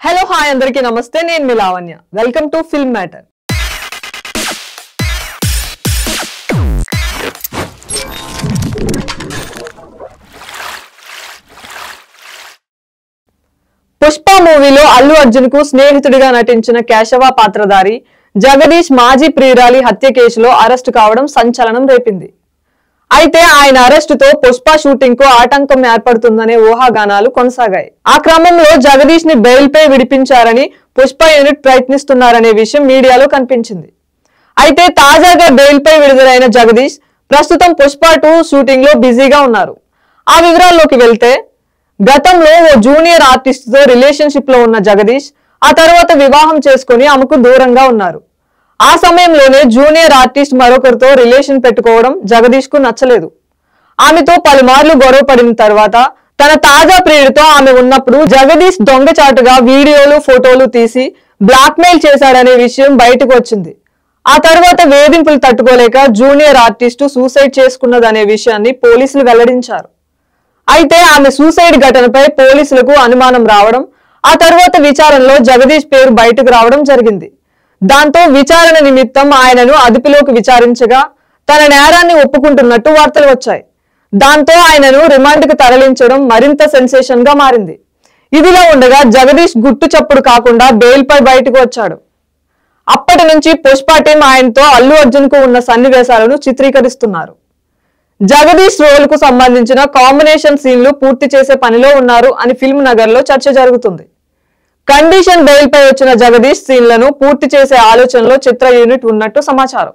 Hello hi అందరికీ నమస్తే నేను మీ Lavanya welcome to Film Matter Pushpa మూవీలో అల్లు అర్జున్ కు స్నేహితుడిగా నటించిన కేశవ పాత్రధారి జగదీష్ మాజీ ప్రియురాలి హత్య కేసులో అరెస్టు కావడం సంచలనం రేపింది. అయితే ఆయన అరెస్టుతో పుష్ప షూటింగ్ కు ఆటంకం ఏర్పడుతుందనే ఊహాగానాలు కొనసాగాయి. ఆ క్రమంలో జగదీష్ ని బెయిల్ పై విడిపించారని పుష్ప యూనిట్ ప్రయత్నిస్తున్నారనే విషయం మీడియాలో కనిపించింది. అయితే తాజాగా బెయిల్ పై విడుదలైన జగదీష్ ప్రస్తుతం పుష్ప 2 షూటింగ్ లో బిజీగా ఉన్నారు. ఆ వివరాల్లోకి వెళ్తే గతంలో ఓ జూనియర్ ఆర్టిస్ట్ తో రిలేషన్షిప్ లో ఉన్న జగదీష్ ఆ తర్వాత వివాహం చేసుకుని ఆమెకు దూరంగా ఉన్నారు. ఆ సమయంలోనే జూనియర్ ఆర్టిస్ట్ మరొకరితో రిలేషన్ పెట్టుకోవడం జగదీష్ కు నచ్చలేదు. ఆమెతో పలుమార్లు గొడవ పడిన తర్వాత తన తాజా ప్రియుడితో ఆమె ఉన్నప్పుడు జగదీష్ దొంగచాటుగా వీడియోలు ఫోటోలు తీసి బ్లాక్మెయిల్ చేశాడనే విషయం బయటకు వచ్చింది. ఆ తర్వాత వేధింపులు తట్టుకోలేక జూనియర్ ఆర్టిస్టు సూసైడ్ చేసుకున్నదనే విషయాన్ని పోలీసులు వెల్లడించారు. అయితే ఆమె సూసైడ్ ఘటనపై పోలీసులకు అనుమానం రావడం, ఆ తర్వాత విచారణలో జగదీష్ పేరు బయటకు రావడం జరిగింది. దాంతో విచారణ నిమిత్తం ఆయనను అదుపులోకి విచారించగా తన నేరాన్ని ఒప్పుకుంటున్నట్టు వార్తలు వచ్చాయి. దాంతో ఆయనను రిమాండ్ కు తరలించడం మరింత సెన్సేషన్ గా మారింది. ఇదిలా ఉండగా జగదీష్ గుట్టు చప్పుడు కాకుండా బెయిల్ పై బయటకు వచ్చాడు. అప్పటి నుంచి పుష్ప టీం ఆయనతో అల్లు అర్జున్ కు ఉన్న సన్నివేశాలను చిత్రీకరిస్తున్నారు. జగదీష్ రోల్ కు సంబంధించిన కాంబినేషన్ సీన్లు పూర్తి చేసే పనిలో ఉన్నారు అని ఫిల్మ్ నగర్ లో చర్చ జరుగుతుంది. కండిషన్ బెయిల్ పై వచ్చిన జగదీష్ సీన్లను పూర్తి చేసే ఆలోచనలో చిత్ర యూనిట్ ఉన్నట్టు సమాచారం.